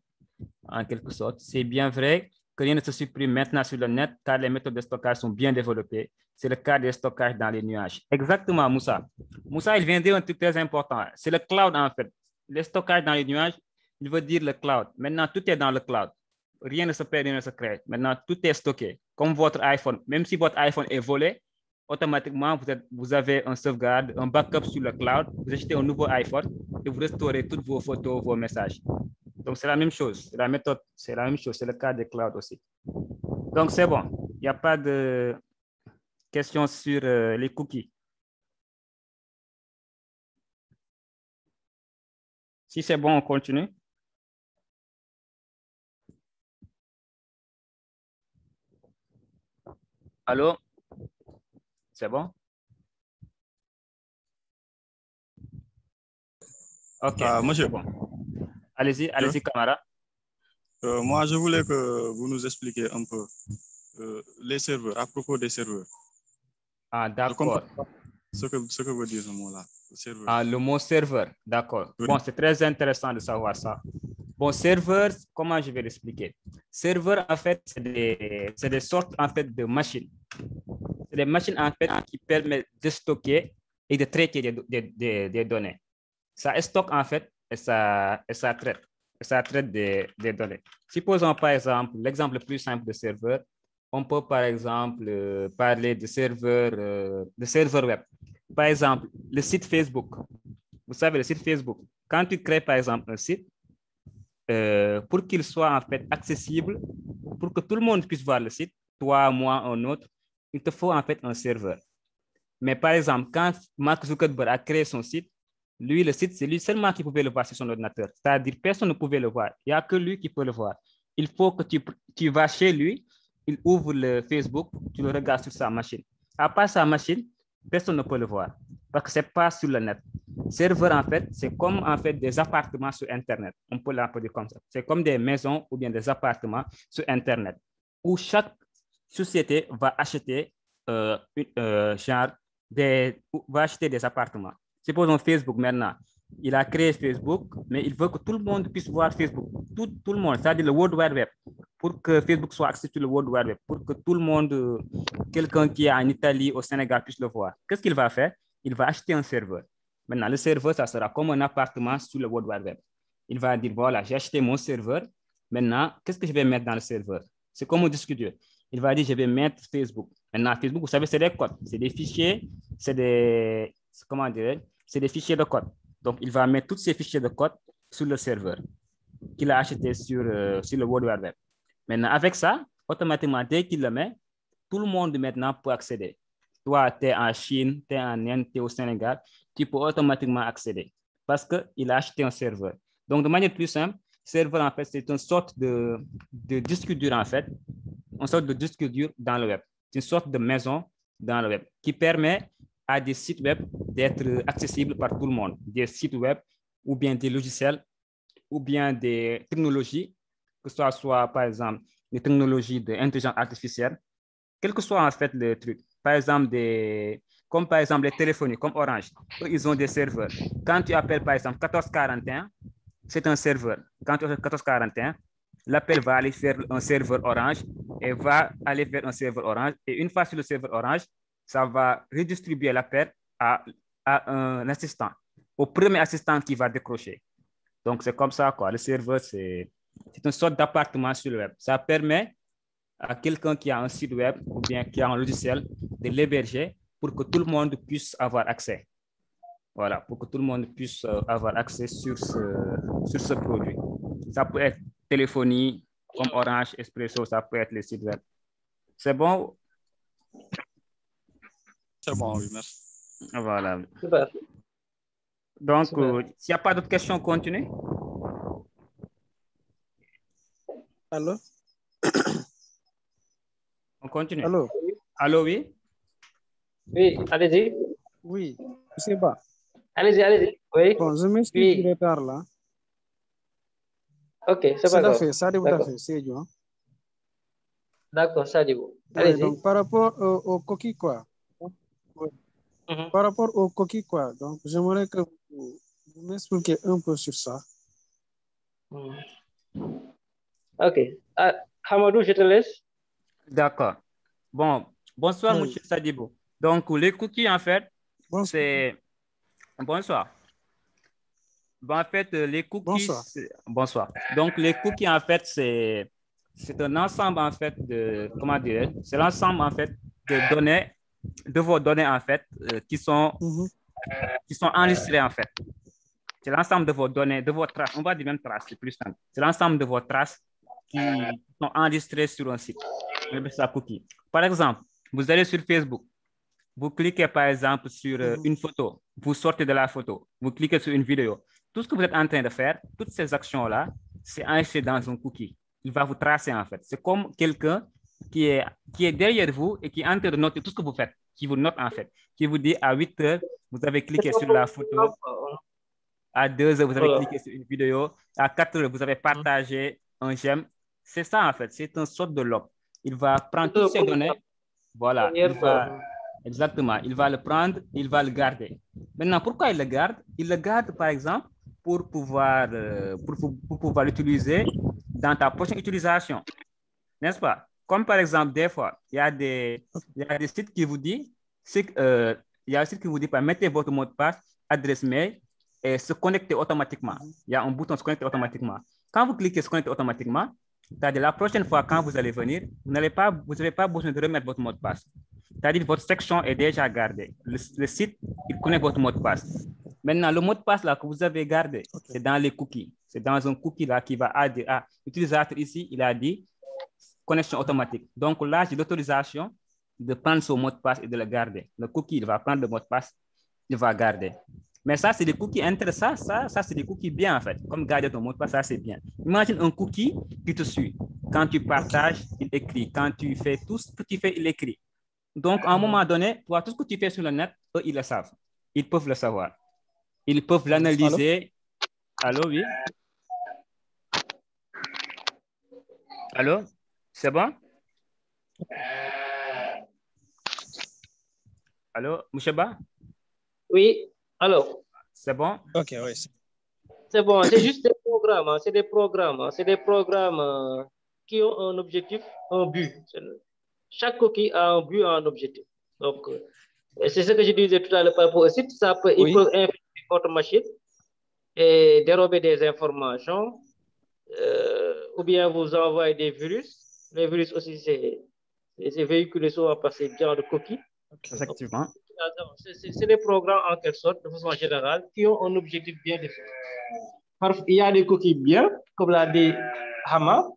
en quelque sorte. C'est bien vrai que rien ne se supprime maintenant sur le net, car les méthodes de stockage sont bien développées. C'est le cas des stockages dans les nuages. Exactement, Moussa. Moussa, il vient de dire un truc très important. C'est le cloud, en fait. Les stockages dans les nuages, il veut dire le cloud. Maintenant, tout est dans le cloud. Rien ne se perd, rien ne se crée. Maintenant, tout est stocké. Comme votre iPhone. Même si votre iPhone est volé, automatiquement, vous avez un sauvegarde, un backup sur le cloud. Vous achetez un nouveau iPhone et vous restaurez toutes vos photos, vos messages. Donc, c'est la même chose. C'est la méthode. C'est la même chose. C'est le cas des clouds aussi. Donc, c'est bon. Il n'y a pas de questions sur les cookies. Si c'est bon, on continue. Allô? C'est bon? OK. Moi, bon. Allez-y, Camara. Moi, je voulais que vous nous expliquiez un peu les serveurs, à propos des serveurs. Ah, d'accord. Ce que veut dire ce mot-là, le serveur. Ah, le mot serveur, d'accord. Oui. Bon, c'est très intéressant de savoir ça. Bon, serveur, comment je vais l'expliquer? Serveur, en fait, c'est des sortes, en fait, de machines. C'est des machines, en fait, qui permettent de stocker et de traiter des données. Ça stocke, en fait, et ça traite. Ça traite des données. Supposons, par exemple, l'exemple le plus simple de serveur, on peut, par exemple, parler de serveur web. Par exemple, le site Facebook. Vous savez, le site Facebook. Quand tu crées, par exemple, un site, pour qu'il soit, en fait, accessible, pour que tout le monde puisse voir le site, toi, moi, un autre, il te faut, en fait, un serveur. Mais, par exemple, quand Mark Zuckerberg a créé son site, lui, le site, c'est lui seulement qui pouvait le voir sur son ordinateur. C'est-à-dire, personne ne pouvait le voir. Il n'y a que lui qui peut le voir. Il faut que tu vas chez lui, il ouvre le Facebook, tu le regardes sur sa machine. À part sa machine, personne ne peut le voir parce que ce n'est pas sur le net. Serveur, en fait, c'est comme en fait des appartements sur Internet. On peut l'appeler comme ça. C'est comme des maisons ou bien des appartements sur Internet où chaque société va acheter va acheter des appartements. Supposons Facebook maintenant. Il a créé Facebook, mais il veut que tout le monde puisse voir Facebook. Tout le monde, c'est-à-dire le World Wide Web, pour que Facebook soit accessible sur le World Wide Web, pour que tout le monde, quelqu'un qui est en Italie, au Sénégal, puisse le voir. Qu'est-ce qu'il va faire? Il va acheter un serveur. Maintenant, le serveur, ça sera comme un appartement sur le World Wide Web. Il va dire, voilà, j'ai acheté mon serveur. Maintenant, qu'est-ce que je vais mettre dans le serveur? C'est comme un disque dur. Il va dire, je vais mettre Facebook. Maintenant, Facebook, vous savez, c'est des codes. C'est des fichiers, c'est des fichiers de code. Donc, il va mettre tous ces fichiers de code sur le serveur qu'il a acheté sur le World Wide Web. Maintenant, avec ça, automatiquement, dès qu'il le met, tout le monde maintenant peut accéder. Toi, tu es en Chine, tu es en Inde, tu es au Sénégal, tu peux automatiquement accéder parce qu'il a acheté un serveur. Donc, de manière plus simple, serveur, en fait, c'est une sorte de disque dur, en fait, une sorte de disque dur dans le web. C'est une sorte de maison dans le web qui permet à des sites web d'être accessibles par tout le monde. Des sites web ou bien des logiciels ou bien des technologies, que ce soit par exemple, des technologies d'intelligence artificielle, quel que soit en fait le truc. Par exemple, comme par exemple les téléphonies, comme Orange, eux, ils ont des serveurs. Quand tu appelles par exemple 1441, c'est un serveur. Quand tu appelles 1441, l'appel va aller faire un serveur Orange et va aller vers un serveur Orange. Et une fois sur le serveur Orange, ça va redistribuer l'appel à un assistant, au premier assistant qui va décrocher. Donc, c'est comme ça, quoi. Le serveur, c'est une sorte d'appartement sur le web. Ça permet à quelqu'un qui a un site web ou bien qui a un logiciel de l'héberger pour que tout le monde puisse avoir accès. Voilà, pour que tout le monde puisse avoir accès sur ce produit. Ça peut être téléphonie, comme Orange, Expresso, ça peut être les sites web. C'est bon? C'est bon, oui, merci. Voilà. Super. Donc, Super. s'il n'y a pas d'autres questions, on continue. Allô? On continue. Allô? Allô, oui? Oui, allez-y. Oui, c'est bas. Allez-y, allez-y. Oui. Bon, je m'excuse Oui. du retard là. Ok, c'est pas grave. Ça tout à fait, c'est Dieu. D'accord, ça dit vous. Oui, Allez-y. donc par rapport aux coquilles, quoi. Oui. Par rapport aux coquilles, quoi. Donc, j'aimerais que vous m'expliquiez un peu sur ça. Ok. Hamadou, je te laisse. D'accord. Bon, bonsoir, Oui. monsieur Sadibou. Donc, les cookies, en fait, Bonsoir. c'est... Bonsoir. Bon, en fait, les cookies... Bonsoir. Bonsoir. Donc, les cookies, en fait, c'est un ensemble, en fait, de... Comment dire? C'est l'ensemble, en fait, de données, de vos données, en fait, qui sont enregistrées, en fait. C'est l'ensemble de vos données, de vos traces. On va dire même traces, c'est plus simple. C'est l'ensemble de vos traces qui sont enregistrées sur un site. On appelle ça cookie. Par exemple, vous allez sur Facebook. Vous cliquez, par exemple, sur une photo. Vous sortez de la photo. Vous cliquez sur une vidéo. Tout ce que vous êtes en train de faire, toutes ces actions-là, c'est enregistré dans un cookie. Il va vous tracer, en fait. C'est comme quelqu'un qui est derrière vous et qui est en train de noter tout ce que vous faites, qui vous note, en fait, qui vous dit à 8 heures, vous avez cliqué sur la photo. À 2 heures, vous avez cliqué sur une vidéo. À 4 heures, vous avez partagé un j'aime. C'est ça, en fait. C'est une sorte de log. Il va prendre toutes ces données. Voilà. Exactement. Il va le prendre, il va le garder. Maintenant, pourquoi il le garde? Il le garde, par exemple, pour pouvoir l'utiliser dans ta prochaine utilisation. N'est-ce pas? Comme par exemple, des fois, il y a des sites qui vous disent, mettez votre mot de passe, adresse mail, et se connecter automatiquement. Il y a un bouton se connecter automatiquement. Quand vous cliquez se connecter automatiquement, c'est-à-dire la prochaine fois quand vous allez venir, vous n'avez pas besoin de remettre votre mot de passe. C'est-à-dire votre section est déjà gardée. Le site, il connaît votre mot de passe. Maintenant, le mot de passe là que vous avez gardé, c'est dans les cookies. C'est dans un cookie là qui va dire, l'utilisateur ici, il a dit connexion automatique. Donc là, j'ai l'autorisation de prendre son mot de passe et de le garder. Le cookie, il va prendre le mot de passe, il va garder. Mais ça, c'est des cookies intéressants. Ça c'est des cookies bien, en fait. Comme garder ton mot de passe, ça, c'est bien. Imagine un cookie qui te suit. Quand tu partages, il écrit. Quand tu fais tout ce que tu fais, il écrit. Donc, à un moment donné, toi, tout ce que tu fais sur le net, eux, ils le savent. Ils peuvent le savoir. Ils peuvent l'analyser. Allô, oui? Allô? C'est bon? Allô, Moucheba? Oui, alors. C'est bon? Ok, oui. C'est bon, c'est juste des programmes. C'est des programmes. C'est des programmes qui ont un objectif, un but. Chaque cookie a un but, un objectif. Donc, c'est ce que je disais tout à l'heure par rapport au site. Ils peuvent infecter votre machine et dérober des informations ou bien vous envoyer des virus. Les virus aussi, c'est véhiculé souvent par ces genres de cookies. Effectivement. C'est des programmes en quelque sorte, de façon générale, qui ont un objectif bien défini. Parfois, il y a des cookies bien, comme l'a dit Hama,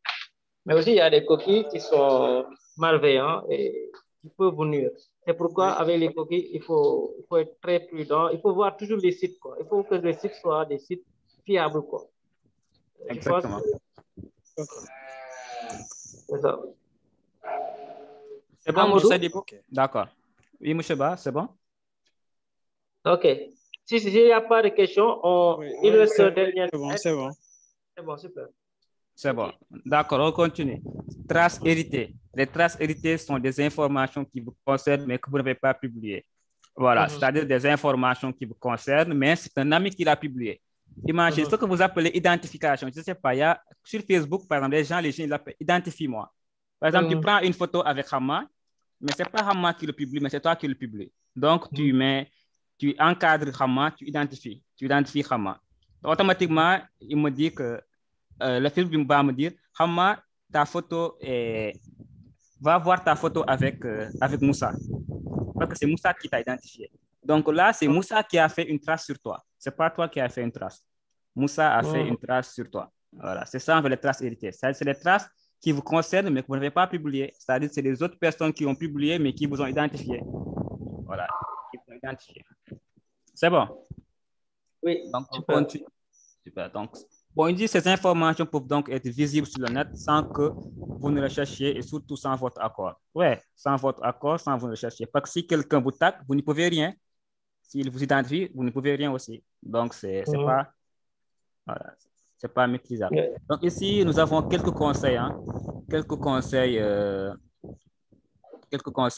mais aussi il y a des cookies qui sont malveillants et qui peuvent vous nuire. C'est pourquoi, avec les cookies, il faut être très prudent. Il faut voir toujours les sites, quoi. Il faut que les sites soient des sites fiables, quoi. Exactement. C'est ça. C'est bon, Amadou? M. Sadibo? D'accord. Oui, M. Ba, c'est bon? OK. Si il n'y a pas de questions, il reste dernière. C'est bon, c'est bon. C'est bon, super. C'est bon. D'accord, on continue. Traces héritées. Les traces héritées sont des informations qui vous concernent, mais que vous n'avez pas publiées. Voilà, c'est-à-dire des informations qui vous concernent, mais c'est un ami qui l'a publié. Imaginez ce que vous appelez identification. Je ne sais pas, il y a sur Facebook, par exemple, les gens ils l'appellent identifie-moi. Par exemple, tu prends une photo avec Hamma, mais ce n'est pas Hamma qui le publie, mais c'est toi qui le publie. Donc, tu encadres Hamma, tu identifies Hamma. Automatiquement, il me dit que le Facebook va me dire, Hamma, ta photo va voir ta photo avec Moussa. Parce que c'est Moussa qui t'a identifié. Donc là, c'est Moussa qui a fait une trace sur toi. Ce n'est pas toi qui as fait une trace. Moussa a fait une trace sur toi. Voilà, c'est ça, les traces héritées. C'est les traces qui vous concernent, mais que vous n'avez pas publiées. C'est-à-dire que c'est les autres personnes qui ont publié, mais qui vous ont identifié. Voilà, qui vous ont identifié. C'est bon? Oui, donc, super. On continue. Super. Donc, bon, il dit ces informations peuvent donc être visibles sur le net sans que vous ne les cherchiez et surtout sans votre accord. Ouais, sans votre accord, sans vous ne le cherchiez. Parce que si quelqu'un vous tag, vous n'y pouvez rien. S'il vous identifie, vous ne pouvez rien aussi. Donc, c'est pas, voilà, c'est pas maîtrisable. Donc, ici, nous avons quelques conseils, quelques conseils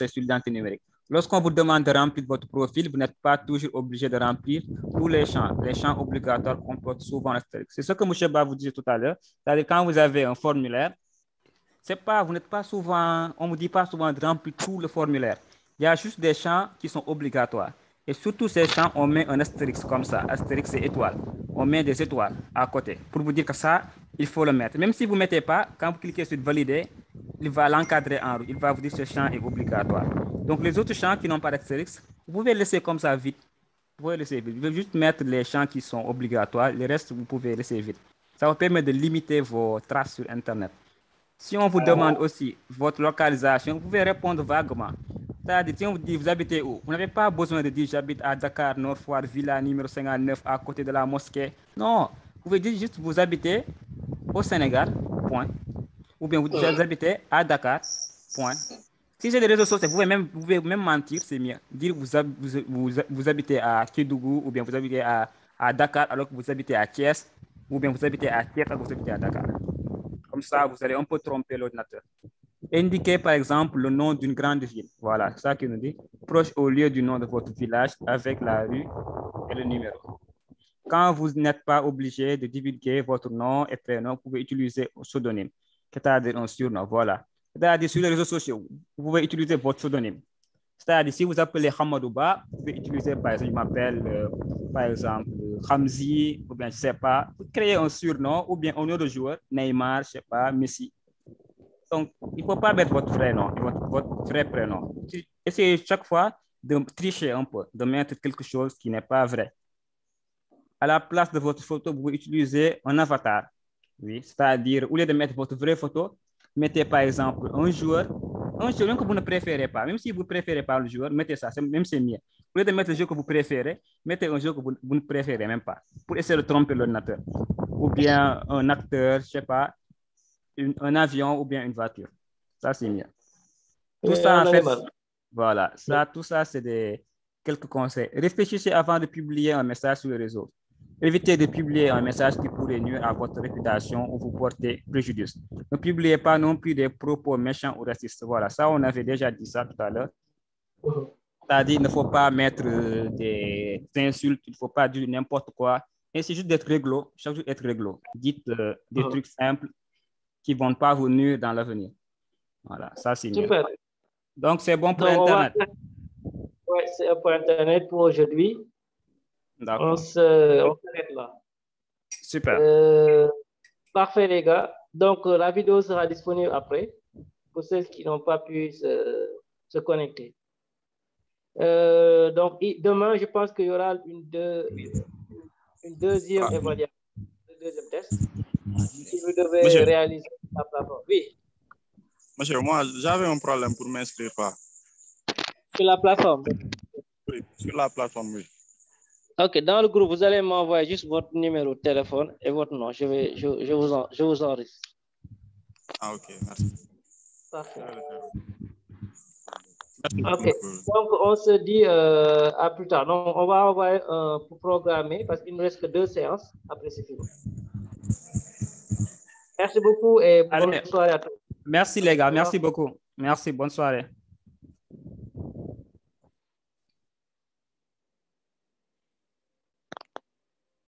sur l'identité numérique. Lorsqu'on vous demande de remplir votre profil, vous n'êtes pas toujours obligé de remplir tous les champs. Les champs obligatoires comportent souvent l'astérisque. C'est ce que M. Ba vous disait tout à l'heure. C'est-à-dire quand vous avez un formulaire, vous n'êtes pas souvent, on ne vous dit pas souvent de remplir tout le formulaire. Il y a juste des champs qui sont obligatoires. Et sur tous ces champs, on met un astérisque comme ça. Astérisque, c'est étoile. On met des étoiles à côté pour vous dire que ça, il faut le mettre. Même si vous ne mettez pas, quand vous cliquez sur valider, il va l'encadrer en rouge. Il va vous dire que ce champ est obligatoire. Donc, les autres champs qui n'ont pas d'astérisque, vous pouvez laisser comme ça vite. Vous pouvez laisser vite. Vous pouvez juste mettre les champs qui sont obligatoires. Le reste, vous pouvez laisser vite. Ça vous permet de limiter vos traces sur Internet. Si on vous demande aussi votre localisation, vous pouvez répondre vaguement. C'est-à-dire, si on vous dit vous habitez où, vous n'avez pas besoin de dire j'habite à Dakar, Nord Foire, Villa numéro 59, à côté de la mosquée. Non, vous pouvez dire juste vous habitez au Sénégal, point. Ou bien vous habitez à Dakar, point. Si c'est des réseaux sociaux, vous pouvez même mentir, c'est mieux. Dire vous habitez à Kédougou, ou bien vous habitez à Dakar alors que vous habitez à Thiès, ou bien vous habitez à Thiès alors que vous habitez à Dakar. Comme ça, vous allez un peu tromper l'ordinateur. Indiquez par exemple le nom d'une grande ville. Voilà, c'est ça qu'il nous dit. Proche au lieu du nom de votre village avec la rue et le numéro. Quand vous n'êtes pas obligé de divulguer votre nom et prénom, vous pouvez utiliser un pseudonyme, c'est-à-dire un surnom. Voilà. C'est-à-dire sur les réseaux sociaux, vous pouvez utiliser votre pseudonyme. C'est-à-dire si vous appelez Hamadouba, vous pouvez utiliser par exemple, je m'appelle par exemple Hamzi, ou bien je ne sais pas, vous créez un surnom ou bien un nom de joueur, Neymar, je ne sais pas, Messi. Donc, il ne faut pas mettre votre vrai nom, votre vrai prénom. Essayez chaque fois de tricher un peu, de mettre quelque chose qui n'est pas vrai. À la place de votre photo, vous utilisez un avatar. Oui, c'est-à-dire, au lieu de mettre votre vraie photo, mettez par exemple un joueur même que vous ne préférez pas. Même si vous ne préférez pas le joueur, mettez ça, même c'est mieux. Au lieu de mettre le jeu que vous préférez, mettez un jeu que vous ne préférez même pas, pour essayer de tromper l'ordinateur. Ou bien un acteur, je ne sais pas, un avion ou bien une voiture. Ça, c'est mieux. Tout ça, en fait, voilà. Tout ça, c'est quelques conseils. Réfléchissez avant de publier un message sur le réseau. Évitez de publier un message qui pourrait nuire à votre réputation ou vous porter préjudice. Ne publiez pas non plus des propos méchants ou racistes. Voilà, ça, on avait déjà dit ça tout à l'heure. C'est-à-dire, il ne faut pas mettre des insultes, il ne faut pas dire n'importe quoi. Et c'est juste d'être réglo, chaque jour être réglo. Dites des trucs simples qui ne vont pas vous nuire dans l'avenir. Voilà, ça c'est mieux. Super. Donc, c'est bon pour Internet. Oui, c'est pour Internet pour aujourd'hui. D'accord. On s'arrête là. Super. Parfait, les gars. Donc, la vidéo sera disponible après pour ceux qui n'ont pas pu se connecter. Donc, demain, je pense qu'il y aura une deuxième évaluation, un deuxième test. Si vous devez réaliser la plateforme. Oui. Monsieur, moi, j'avais un problème pour m'inscrire. Sur la plateforme? Oui, sur la plateforme, oui. Ok, dans le groupe, vous allez m'envoyer juste votre numéro de téléphone et votre nom. Je vous enregistre. Ah, ok, merci. Parfait. Merci Ok, donc on se dit à plus tard. Donc, on va envoyer pour programmer parce qu'il ne reste que 2 séances. Après, c'est fini. Merci beaucoup et bonne soirée à tous. Merci les gars, merci beaucoup. Merci, bonne soirée.